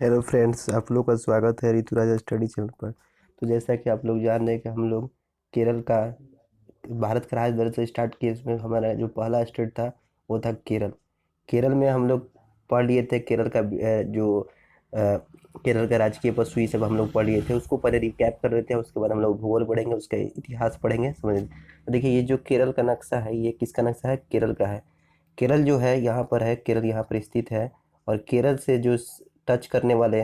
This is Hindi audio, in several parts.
हेलो फ्रेंड्स, आप लोग का स्वागत है ऋतुराज स्टडी चैनल पर। तो जैसा कि आप लोग जान रहे हैं कि हम लोग केरल का भारत का राज्य से स्टार्ट किए। इसमें हमारा जो पहला स्टेट था वो था केरल। केरल में हम लोग पढ़ लिए थे केरल का केरल का राजकीय पशु, ये सब हम लोग पढ़ लिए थे। उसको पहले रिकैप कर रहे थे, उसके बाद हम लोग भूगोल पढ़ेंगे, उसका इतिहास पढ़ेंगे, समझ। तो देखिए, ये जो केरल का नक्शा है ये किसका नक्शा है? केरल का है। केरल जो है यहाँ पर है, केरल यहाँ पर स्थित है। और केरल से जो टच करने वाले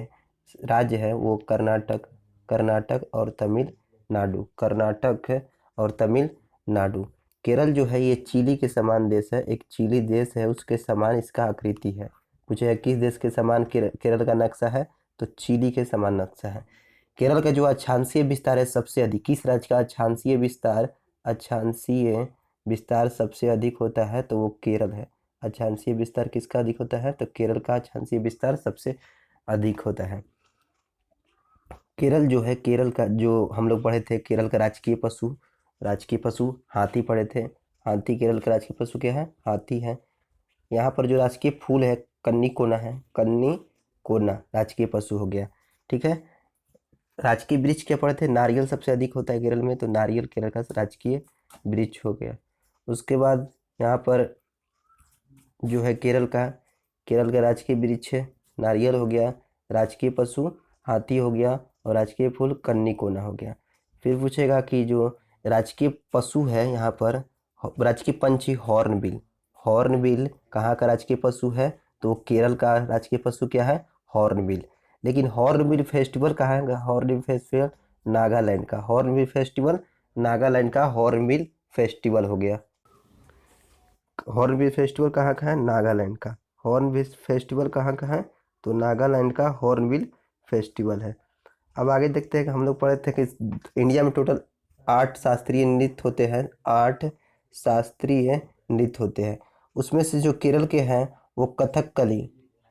राज्य है वो कर्नाटक, कर्नाटक और तमिलनाडु, कर्नाटक और तमिलनाडु। केरल जो है ये चिली के समान देश है, एक चिली देश है, उसके समान इसका आकृति है। पूछे किस देश के समान केरल का नक्शा है? तो चिली के समान नक्शा है। केरल का जो अक्षांशीय विस्तार है सबसे अधिक, किस राज्य का अक्षांशीय विस्तार, अक्षांशीय विस्तार सबसे अधिक होता है? तो वो केरल है। अक्षांशीय विस्तार किसका अधिक होता है? तो केरल का अक्षांशीय विस्तार सबसे अधिक होता है। केरल जो है, केरल का जो हम लोग पढ़े थे, केरल का राजकीय पशु, राजकीय पशु हाथी पढ़े थे। हाथी केरल का राजकीय पशु क्या है? हाथी है। यहाँ पर जो राजकीय फूल है कन्नी कोना है, कन्नी कोना राजकीय पशु हो गया। ठीक है। राजकीय वृक्ष क्या पढ़े थे? नारियल सबसे अधिक होता है केरल में, तो नारियल केरल का राजकीय वृक्ष हो गया। उसके बाद यहाँ पर जो है केरल का राजकीय वृक्ष नारियल हो गया, राजकीय पशु हाथी हो गया, और राजकीय फूल कन्नी कोना हो गया। फिर पूछेगा कि जो राजकीय पशु है यहाँ पर, राजकीय पंछी हॉर्नबिल, हॉर्नबिल कहाँ का राजकीय पशु है? तो केरल का राजकीय पशु क्या है? हॉर्नबिल। लेकिन हॉर्नबिल फेस्टिवल कहाँ है? हॉर्नबिल फेस्टिवल नागालैंड का, हॉर्नबिल फेस्टिवल नागालैंड का हॉर्नबिल फेस्टिवल हो गया। हॉर्नबिल फेस्टिवल कहाँ का है? नागालैंड का। हॉर्नबिल फेस्टिवल कहाँ का है? तो नागालैंड का हॉर्नबिल फेस्टिवल है। अब आगे देखते हैं कि हम लोग पढ़े थे कि इंडिया में टोटल 8 शास्त्रीय नृत्य होते हैं, 8 शास्त्रीय नृत्य होते हैं। उसमें से जो केरल के हैं वो कथकली,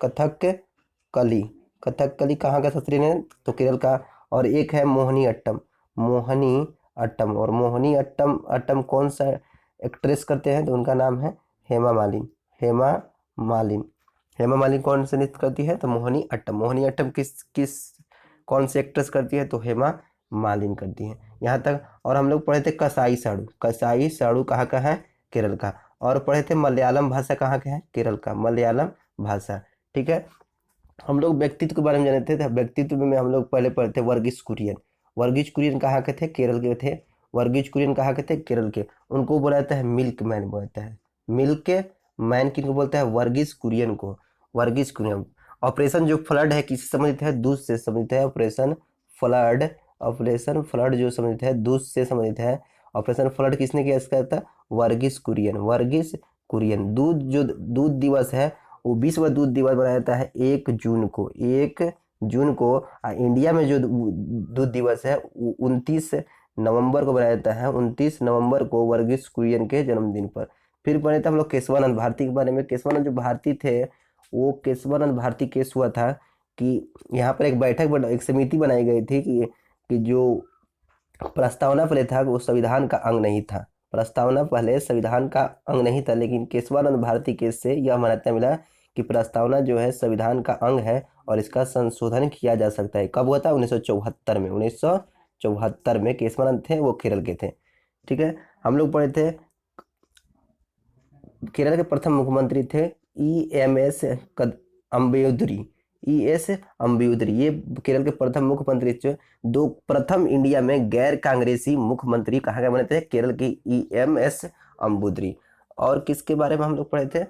कथकली, कथकली कहाँ का शास्त्रीय नृत्य? तो केरल का। और एक है मोहिनी अट्टम, मोहिनी अट्टम। और मोहिनी अट्टम, अट्टम कौन सा एक्ट्रेस करते हैं? तो उनका नाम है हेमा मालिनी, हेमा मालिनी। हेमा मालिनी कौन से नृत्य करती है? तो मोहिनी अट्टम। मोहिनी अट्टम किस किस कौन सी एक्ट्रेस करती है? तो हेमा मालिनी करती है। यहाँ तक। और हम लोग पढ़े थे कसाई साड़ू, कसाई साड़ू कहाँ का है? केरल का। और पढ़े थे मलयालम भाषा कहाँ का है? केरल का, मलयालम भाषा। ठीक है। हम लोग व्यक्तित्व के बारे में जानते थे। व्यक्तित्व में हम लोग पहले पढ़े थे वर्गीज कुरियन। वर्गीज कुरियन कहाँ के थे? केरल के थे। वर्गीज कुरियन कहाँ के थे? केरल के। उनको बोला जाता है मिल्क मैन, बोलता है मिल्क मैन। किनको बोलता है? वर्गीज कुरियन को, वर्गीज कुरियन। ऑपरेशन जो फ्लड है किससे संबंधित है? दूध से संबंधित है। ऑपरेशन फ्लड, ऑपरेशन फ्लड जो संबंधित है दूध से संबंधित है। ऑपरेशन फ्लड किसने किया इसका था? वर्गीज कुरियन, वर्गीज कुरियन। दूध जो दूध दिवस है वो विश्व दूध दिवस मनाया जाता है 1 जून को, 1 जून को। इंडिया में जो दूध दिवस है 29 नवंबर को मनाया जाता है, 29 नवंबर को वर्गीज कुरियन के जन्मदिन पर। फिर पढ़े थे हम लोग केशवानंद भारती के बारे में। केशवानंद जो भारती थे, वो केशवानंद भारती केस हुआ था कि यहाँ पर एक बैठक एक समिति बनाई गई थी कि जो प्रस्तावना पहले था वो संविधान का अंग नहीं था, प्रस्तावना पहले संविधान का अंग नहीं था। लेकिन केशवानंद भारती केस से यह मान्यता मिला कि प्रस्तावना जो है संविधान का अंग है और इसका संशोधन किया जा सकता है। कब हुआ था? 1974 में, 1974 में केशवानंद थे, वो केरल के थे। ठीक है। हम लोग पढ़े थे केरल के प्रथम मुख्यमंत्री थे EMS अम्बेडुरी, ES अम्बेडुरी। ये केरल के प्रथम मुख्यमंत्री थे। दो प्रथम इंडिया में गैर कांग्रेसी मुख्यमंत्री कहाँ के बने थे? केरल की EMS अम्बेडुरी। और किसके बारे में हम लोग पढ़े थे?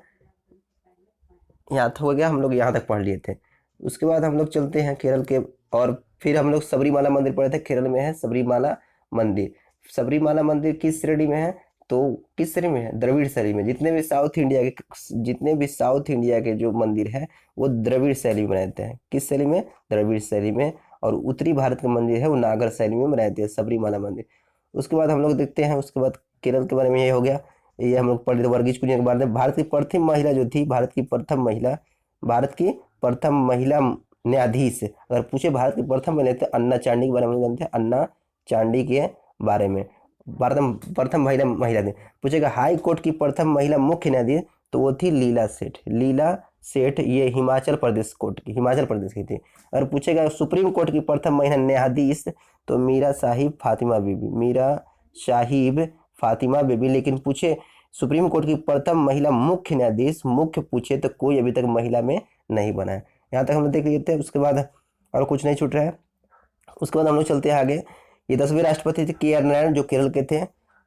यहाँ तक हो गया, हम लोग यहाँ तक पढ़ लिए थे। उसके बाद हम लोग चलते हैं केरल के। और फिर हम लोग सबरीमाला मंदिर पढ़े थे। केरल में है सबरीमाला मंदिर। सबरीमाला मंदिर किस श्रेणी में है? तो किस श्रेणी में है? द्रविड़ शैली में। जितने भी साउथ इंडिया के जो मंदिर है वो द्रविड़ शैली में बनाए जाते हैं। किस शैली में? द्रविड़ शैली में। और उत्तरी भारत का मंदिर है वो नागर शैली में बनाए जाते हैं, सबरीमाला मंदिर। उसके बाद हम लोग देखते हैं, उसके बाद केरल के बारे में ये हो गया। ये हम लोग पढ़ रहे थे वर्गीज कुरियन के बारे में। भारत की प्रथम महिला जो थी, भारत की प्रथम महिला, भारत की प्रथम महिला न्यायाधीश, अगर पूछे भारत की प्रथम महिला तो अन्ना चांडी के बारे में जानते हैं, अन्ना चांडी के बारे में। प्रथम प्रथम महिला थी। पूछेगा हाई कोर्ट की प्रथम महिला मुख्य न्यायाधीश, तो वो थी लीला सेठ, लीला सेठ, ये हिमाचल प्रदेश कोर्ट की, हिमाचल प्रदेश की थी। अगर पूछेगा सुप्रीम कोर्ट की प्रथम महिला न्यायाधीश, तो मीरा साहिब फातिमा बीबी, मीरा साहिब फातिमा बीबी। लेकिन पूछे सुप्रीम कोर्ट की प्रथम महिला मुख्य न्यायाधीश, मुख्य पूछे तो कोई अभी तक महिला में नहीं बना है। यहाँ तक हम लोग देख लेते हैं, उसके बाद और कुछ नहीं छूट रहा है। उसके बाद हम लोग चलते हैं आगे। ये 10वें राष्ट्रपति थे के आर नारायण, जो केरल के थे।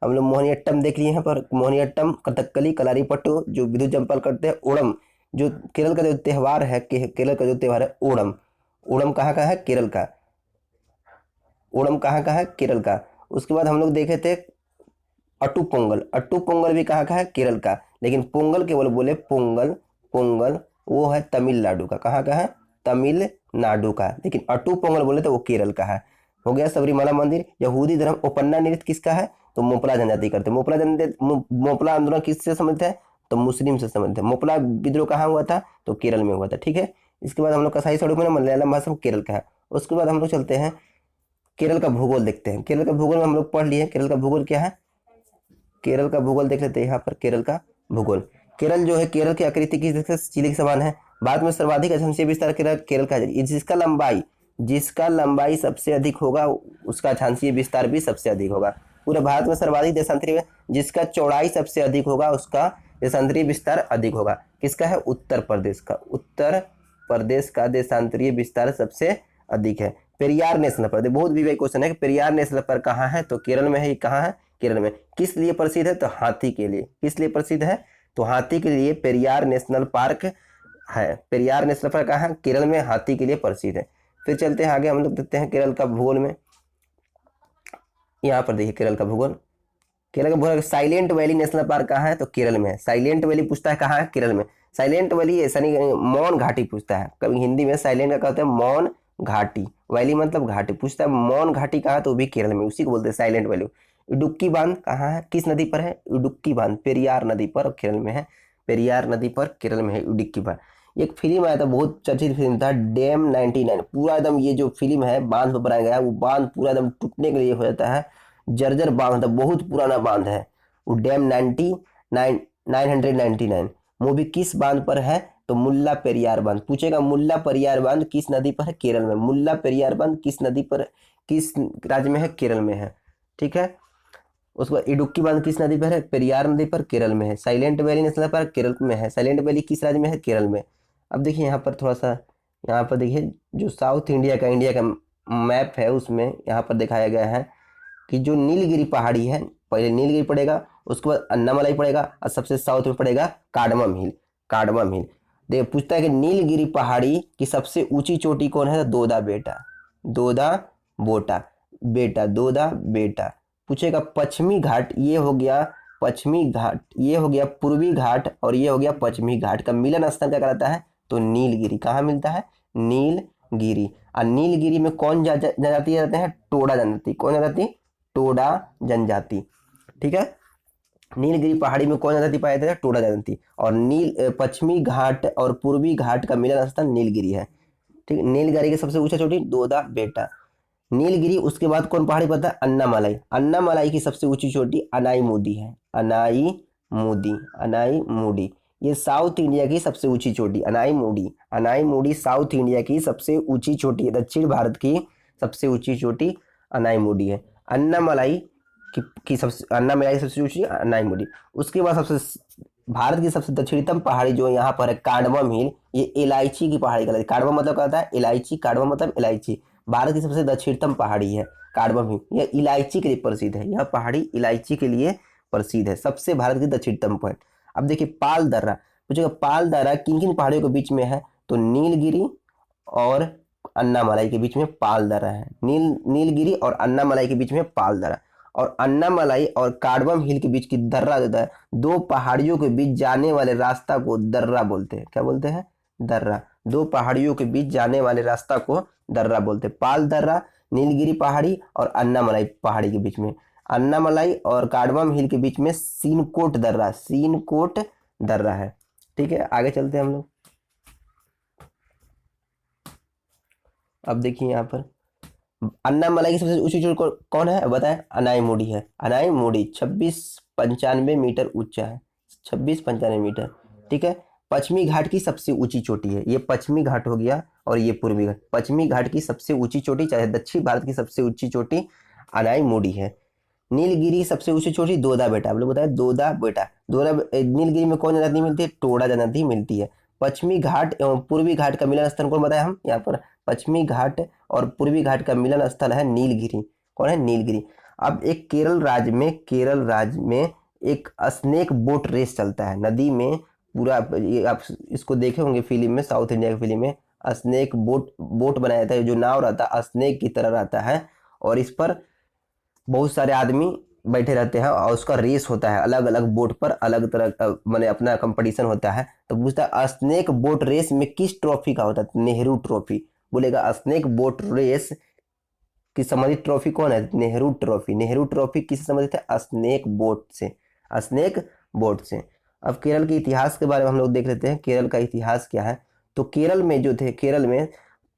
हम लोग मोहिनीअट्टम देख लिए हैं, पर मोहिनीअट्टम, कथकली, कलारीपट्टू, जो विद्युत चंपल करते हैं, ओणम, जो केरल का जो त्यौहार है, केरल का जो त्यौहार है ओणम। ओणम कहाँ का है? केरल का। ओणम कहाँ का है? केरल का। उसके बाद हम लोग देखे थे अट्टू पोंगल, अट्टू पोंगल भी कहाँ का है? केरल का। लेकिन पोंगल केवल बोले पोंगल, पोंगल वो है तमिलनाडु का। कहाँ का है? तमिलनाडु का। लेकिन अट्टू पोंगल बोले तो वो केरल का है। हो गया सबरीमाला मंदिर। यहूदी धर्म ओपन्ना नृत्य किसका है? तो मोपला जनजाति करते हैं। मोपला जनजाति, मोपला आंदोलन किससे संबंधित है? तो मुस्लिम से संबंधित है। मोपला विद्रोह कहाँ हुआ था? तो केरल में हुआ था। ठीक है। इसके बाद हम लोग कसाई स्वरूप में मलयालम भाषा केरल का है। उसके बाद हम लोग चलते हैं केरल का भूगोल देखते हैं। केरल का भूगोल में हम लोग पढ़ लिए। केरल का भूगोल क्या है? केरल का भूगोल देख लेते हैं यहाँ पर। केरल का भूगोल, केरल जो है, केरल की आकृति किस चिली के समान है? भारत में सर्वाधिक अक्षांशीय विस्तार केरल का है। जिसका लंबाई सबसे अधिक होगा उसका अक्षांशीय विस्तार भी सबसे अधिक होगा। पूरे भारत में सर्वाधिक देशांतरीय, जिसका चौड़ाई सबसे अधिक होगा उसका देशांतरीय विस्तार अधिक होगा। किसका है? उत्तर प्रदेश का। उत्तर प्रदेश का देशांतरीय विस्तार सबसे अधिक है। पेरियार नेशनल पार्क, बहुत विवेक क्वेश्चन है कि पेरियार नेशनल पार्क कहाँ है? तो केरल में है। ये कहाँ है? केरल में। किस लिए प्रसिद्ध है? तो हाथी के लिए। किस लिए प्रसिद्ध है? तो हाथी के लिए पेरियार नेशनल पार्क है। पेरियार नेशनल पार्क कहाँ है? केरल में, हाथी के लिए प्रसिद्ध है। फिर चलते हैं आगे, हम लोग देखते हैं केरल का भूगोल में। यहाँ पर देखिए केरल का भूगोल। केरल का भूगोल, साइलेंट वैली नेशनल पार्क कहाँ है? तो केरल में है। साइलेंट वैली पूछता है कहाँ है? केरल में। साइलेंट वैली ऐसा नहीं, मौन घाटी पूछता है। कभी हिंदी में साइलेंट का कहते हैं मौन घाटी, वैली मतलब घाटी। पूछता है मौन घाटी कहाँ है? तो भी केरल में, उसी को बोलते हैं साइलेंट वैली। इडुक्की बांध कहाँ है? किस नदी पर है? इडुक्की बांध पेरियार नदी पर, केरल में है। पेरियार नदी पर केरल में है इडुक्की बांध। एक फिल्म आया था, बहुत चर्चित फिल्म था, डैम 99। पूरा एकदम ये जो फिल्म है बांध पर बनाया गया है, वो बांध पूरा एकदम टूटने के लिए हो जाता है, जर्जर बांध था, बहुत पुराना बांध है वो। डैम 999 मूवी किस बांध पर है? तो मुल्ला पेरियार बांध। पूछेगा मुल्ला पेरियार बांध किस नदी पर है? केरल में। मुल्ला पेरियार बांध किस नदी पर, किस राज्य में है? केरल में है। ठीक है। उसके बाद इडुक्की बांध किस नदी पर है? पेरियार नदी पर, केरल में है। Silent valley national park Kerala में है। साइलेंट वैली किस राज्य में है? केरल में। अब देखिए यहाँ पर थोड़ा सा, यहाँ पर देखिए जो साउथ इंडिया का मैप है, उसमें यहाँ पर दिखाया गया है कि जो नीलगिरी पहाड़ी है, पहले नीलगिरी पड़ेगा, उसके बाद अन्नामलाई पड़ेगा, और सबसे साउथ में पड़ेगा कार्डमम हिल। कार्डमम हिल देखिए, पूछता है कि नीलगिरी पहाड़ी की सबसे ऊंची चोटी कौन है? दोदा बेटा, दोदा बोटा बेटा, दोदा बेटा। पूछेगा पश्चिमी घाट, ये हो गया पश्चिमी घाट, ये हो गया पूर्वी घाट, और ये हो गया पश्चिमी घाट का मिलन स्थल क्या कहलाता है? तो नीलगिरी। कहाँ मिलता है? नीलगिरी। और नीलगिरी में कौन जनजाति रहते हैं? टोडा जनजाति। कौन जनजाति? टोडा जनजाति। ठीक है। नीलगिरी पहाड़ी में कौन जनजाति पाए जाते हैं? टोडा जनजाति। और पश्चिमी घाट और पूर्वी घाट का मिलन स्थल नीलगिरी है। ठीक है। नीलगिरी की सबसे ऊंचा चोटी दोदा बेटा, नीलगिरी। उसके बाद कौन पहाड़ी पड़ता है? अन्नामलाई। अन्नामलाई की सबसे ऊंची चोटी अनाईमुदी है। अनाईमुदी, अनाईमुडी ये साउथ इंडिया की सबसे ऊंची चोटी। अनाईमुडी, अनाईमुडी साउथ इंडिया की सबसे ऊंची चोटी है। दक्षिण भारत की सबसे ऊंची चोटी अनाईमुडी है। अन्नामलाई की सबसे, अन्नामलाई सबसे ऊंची अनाईमुडी। उसके बाद सबसे भारत की सबसे दक्षिणतम पहाड़ी जो यहाँ पर है कार्डमम हिल, ये इलायची की पहाड़ी कहलाती है। कार्डमम मतलब कहता है इलायची, कार्डमम मतलब इलायची। भारत की सबसे दक्षिणतम पहाड़ी है कार्डमम हिल, यह इलायची के लिए प्रसिद्ध है। यह पहाड़ी इलायची के लिए प्रसिद्ध है, सबसे भारत की दक्षिणतम पॉइंट। अब देखिए पाल दर्रा, पूछेगा पाल दर्रा किन किन पहाड़ियों के बीच में है? तो नीलगिरी और अन्नामलाई के बीच में पाल दर्रा है। नीलगिरी और अन्नामलाई के बीच में पाल दर्रा। और अन्नामलाई और कार्डमम हिल के बीच की दर्रा जो है, दो पहाड़ियों के बीच जाने वाले रास्ता को दर्रा बोलते हैं। क्या बोलते हैं? दर्रा। दो पहाड़ियों के बीच जाने वाले रास्ता को दर्रा बोलते हैं। पाल दर्रा नीलगिरी पहाड़ी और अन्नामलाई पहाड़ी के बीच में। अन्नामलाई और कार्डमम हिल के बीच में सीनकोट दर्रा, सीनकोट दर्रा है। ठीक है। आगे चलते हैं हम लोग। अब देखिए यहाँ पर अन्नामलाई की सबसे ऊंची चोटी कौन है? बताएं। अनाईमुडी है। अनाईमुडी 2695 मीटर ऊंचा है। 2695 मीटर। ठीक है। पश्चिमी घाट की सबसे ऊंची चोटी है, ये पश्चिमी घाट हो गया और ये पूर्वी घाट। पश्चिमी घाट की सबसे ऊंची चोटी, चाहे दक्षिण भारत की सबसे ऊंची चोटी अनाईमुड़ी है। नीलगिरी सबसे ऊंची चोटी दोदा बेटा, आप लोग बताए दोदा बेटा। नीलगिरी में कौन नदी मिलती है? टोडा नदी मिलती है। पश्चिमी घाट एवं पूर्वी घाट का मिलन स्थल कौन बताया हम यहाँ पर? पश्चिमी घाट और पूर्वी घाट का मिलन स्थल है नीलगिरी। कौन है? नीलगिरी। अब एक केरल राज्य में एक स्नेक बोट रेस चलता है नदी में। पूरा ये आप इसको देखे होंगे फिल्म में, साउथ इंडिया की फिल्म में। स्नेक बोट बनाया था, जो नाव रहता है स्नेक की तरह रहता है, और इस पर बहुत सारे आदमी बैठे रहते हैं और उसका रेस होता है। अलग अलग बोट पर अलग तरह मैंने अपना कंपटीशन होता है। तो पूछता है स्नेक बोट रेस में किस ट्रॉफी का होता है? नेहरू ट्रॉफी। बोलेगा स्नेक बोट रेस की संबंधित ट्रॉफी कौन है? नेहरू ट्रॉफी। नेहरू ट्रॉफी किससे संबंधित है? स्नेक बोट से, स्नेक बोट से। अब केरल के इतिहास के बारे में हम लोग देख लेते हैं, केरल का इतिहास क्या है। तो केरल में जो थे, केरल में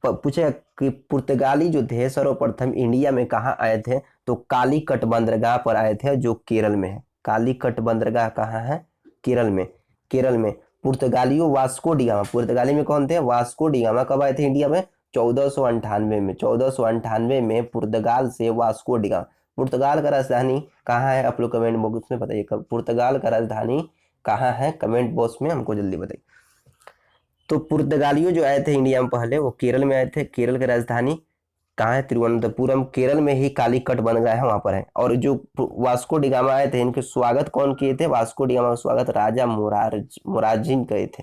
पूछे कि पुर्तगाली जो थे सर्वप्रथम इंडिया में कहाँ आए थे? तो कालीकट बंदरगाह पर आए थे, जो केरल में है। कालीकट बंदरगाह कहाँ है? केरल में। केरल में पुर्तगालियों वास्को डिगामा, पुर्तगाली में कौन थे? Vasco da Gama. कब आए थे इंडिया में? 1498 में। 1498 में पुर्तगाल से वास्को डिगामा। पुर्तगाल का राजधानी कहाँ है? आप लोग कमेंट बॉक्स में बताइए, पुर्तगाल का राजधानी कहाँ है? कमेंट बॉक्स में हमको जल्दी बताइए। तो पुर्तगालियों जो आए थे इंडिया में पहले, वो केरल में आए थे। केरल की राजधानी कहाँ है? तिरुवनंतपुरम। केरल में ही कालीकट बंदरगाह है, वहां पर है। और जो वास्को डिगामा आए थे, इनके स्वागत कौन किए थे? वास्को डिगामा का स्वागत राजा मोरारजीन किए थे।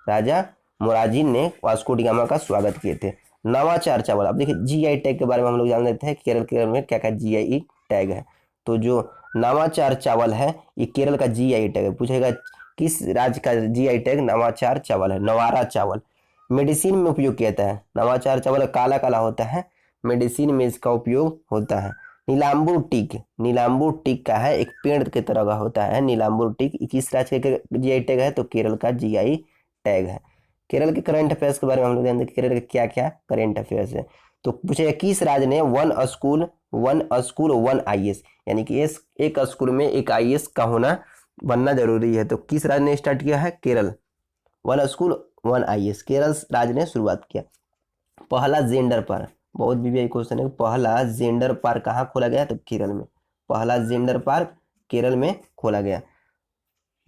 राजा मोरारजीन ने वास्को डिगामा का स्वागत किए थे। नवाचार चावल, अब देखिए जीआई टैग के बारे में हम लोग जान लेते हैं, केरल में क्या क्या जीआई टैग है। तो जो नवाचार चावल है, ये केरल का जीआई टैग है। पूछेगा किस राज्य का जीआई टैग? नवाचार चावल है, नवारा चावल। मेडिसिन में उपयोग किया जाता है। नवाचार चावल काला काला होता है, मेडिसिन में इसका उपयोग होता है। नीलांबूर टीक, नीलांबूर टीक का है, एक पेड़ की तरह का होता है नीलांबूर टीक। किस राज्य का जीआई टैग है? तो केरल का जीआई टैग है। केरल के करंट अफेयर्स के बारे में हम लोग जानते हैं, केरल के क्या क्या करंट अफेयर्स है। तो पूछेगा किस राज्य ने वन स्कूल वन आईएएस, यानी कि एक स्कूल में एक आईएएस का होना बनना जरूरी है। तो किस राज्य ने स्टार्ट किया है? Kerala. One school one IAS Kerala राज्य ने शुरुआत किया। पहला जेंडर पार्क, बहुत भी क्वेश्चन है, पहला जेंडर पार्क कहाँ खोला गया? तो केरल में। पहला जेंडर पार्क केरल में खोला गया।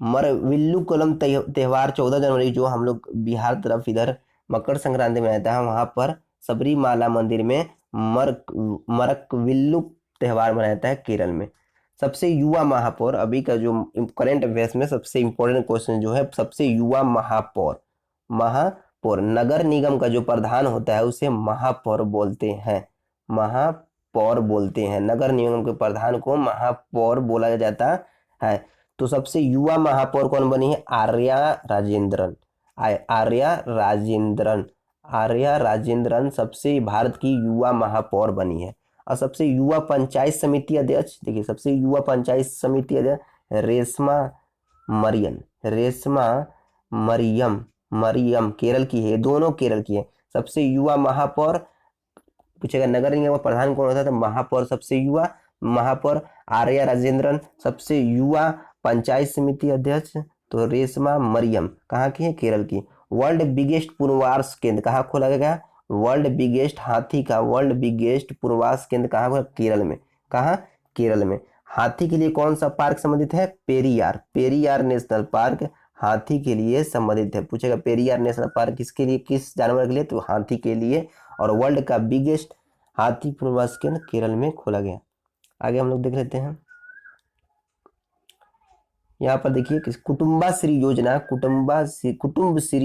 मरविल्लुकुलम त्योहार 14 जनवरी, जो हम लोग बिहार तरफ इधर मकर संक्रांति में आता है, वहां पर सबरीमाला मंदिर में मरकविल्लु त्योहार मनाया जाता है केरल में। सबसे युवा महापौर, अभी का जो करंट अफेयर्स में सबसे इंपॉर्टेंट क्वेश्चन जो है, सबसे युवा महापौर। महापौर, नगर निगम का जो प्रधान होता है उसे महापौर बोलते हैं, महापौर बोलते हैं। नगर निगम के प्रधान को महापौर बोला जाता है। तो सबसे युवा महापौर कौन बनी है? आर्या राजेंद्रन। आर्या राजेंद्रन सबसे भारत की युवा महापौर बनी है। और सबसे युवा पंचायत समिति अध्यक्ष, देखिए सबसे युवा पंचायत समिति अध्यक्ष रेशमा मरियम केरल की है, दोनों केरल की है। सबसे युवा महापौर पूछेगा नगर निगम का प्रधान कौन होता है? तो महापौर, सबसे युवा महापौर आर्या राजेंद्रन। सबसे युवा पंचायत समिति अध्यक्ष तो रेशमा मरियम, कहाँ की है? केरल की। वर्ल्ड बिगेस्ट पुनर्वास केंद्र कहाँ खोला गया? वर्ल्ड बिगेस्ट हाथी का वर्ल्ड बिगेस्ट पुनर्वास केंद्र कहाँ खोला? केरल में। कहाँ? केरल में। हाथी के लिए कौन सा पार्क संबंधित है? पेरियार नेशनल पार्क हाथी के लिए संबंधित है। पूछेगा पेरियार नेशनल पार्क किसके लिए, किस जानवर के लिए? तो हाथी के लिए। और वर्ल्ड का बिगेस्ट हाथी पुनर्वास केंद्र केरल में खोला गया। आगे हम लोग देख लेते हैं, यहाँ पर देखिए कुटुंब श्री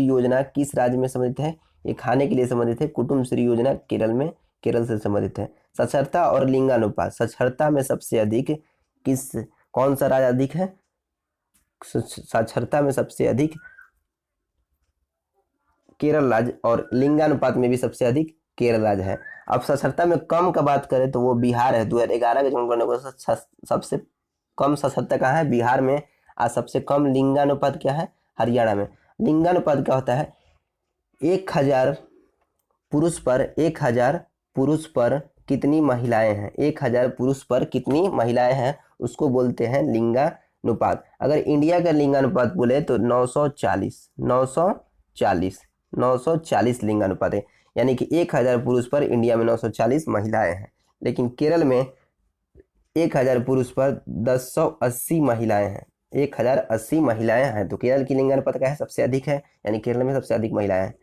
योजना किस राज्य में संबंधित है? ये खाने के लिए संबंधित है। कुटुंब श्री योजना केरल में, केरल से संबंधित है। साक्षरता और लिंगानुपात, साक्षरता में सबसे अधिक कौन सा राज्य अधिक है? साक्षरता में सबसे अधिक केरल राज्य, और लिंगानुपात में भी सबसे अधिक केरल राज्य है। अब साक्षरता में कम का बात करें तो वो बिहार है। 2011 के जनगणना को सबसे कम साक्षरता कहाँ है? बिहार में। आज सबसे कम लिंगानुपात क्या है? हरियाणा में। लिंगानुपात क्या होता है? 1000 पुरुष पर कितनी महिलाएं हैं? 1000 पुरुष पर कितनी महिलाएं हैं, उसको बोलते हैं लिंगानुपात, अगर इंडिया का लिंगानुपात बोले तो 940 लिंगानुपात है, यानी कि 1000 पुरुष पर इंडिया में 940 महिलाएं हैं। लेकिन केरल में 1000 पुरुष पर 1080 महिलाएं हैं, 1080 महिलाएं हैं। तो केरल की लिंगानुपात क्या है, सबसे अधिक है, यानी केरल में सबसे अधिक महिलाएं हैं।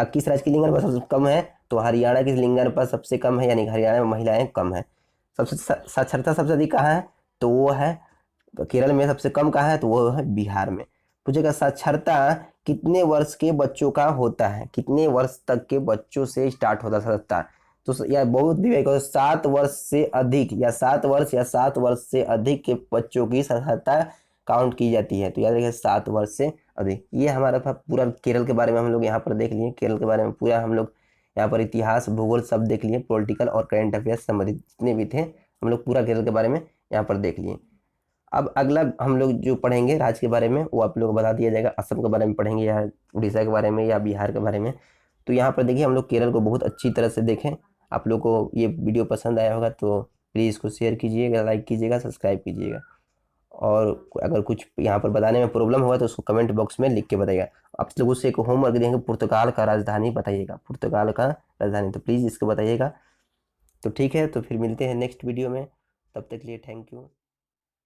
किस राज्य की लिंगानुपात सबसे कम है, तो हरियाणा की लिंगानुपात सबसे कम है, यानी हरियाणा में महिलाएं कम है। सबसे साक्षरता सबसे अधिक कहाँ है, तो वो है केरल में। सबसे कम कहाँ है, तो वो है बिहार में। पूछेगा साक्षरता कितने वर्ष के बच्चों का होता है, कितने वर्ष तक के बच्चों से स्टार्ट होता है साक्षरता, तो या बहुत भी 7 वर्ष से अधिक, या 7 वर्ष से अधिक के बच्चों की साक्षरता काउंट की जाती है। तो याद रखिए 7 वर्ष से अधिक। ये हमारा था पूरा केरल के बारे में हम लोग यहाँ पर देख लिए। केरल के बारे में पूरा हम लोग यहाँ पर इतिहास भूगोल सब देख लिए, पॉलिटिकल और करंट अफेयर्स संबंधित जितने भी थे हम लोग पूरा केरल के बारे में यहाँ पर देख लिए। अब अगला हम लोग जो पढ़ेंगे राज्य के बारे में वो आप लोग को बता दिया जाएगा। असम के बारे में पढ़ेंगे, या उड़ीसा के बारे में, या बिहार के बारे में। तो यहाँ पर देखिए हम लोग केरल को बहुत अच्छी तरह से देखें। आप लोग को ये वीडियो पसंद आया होगा तो प्लीज़ इसको शेयर कीजिएगा, लाइक कीजिएगा, सब्सक्राइब कीजिएगा। और अगर कुछ यहाँ पर बताने में प्रॉब्लम होगा तो उसको कमेंट बॉक्स में लिख के बताइएगा। आप लोगों से एक होमवर्क देंगे, पुर्तगाल का राजधानी बताइएगा, पुर्तगाल का राजधानी, तो प्लीज़ इसको बताइएगा। तो ठीक है, तो फिर मिलते हैं नेक्स्ट वीडियो में, तब तक के लिए थैंक यू।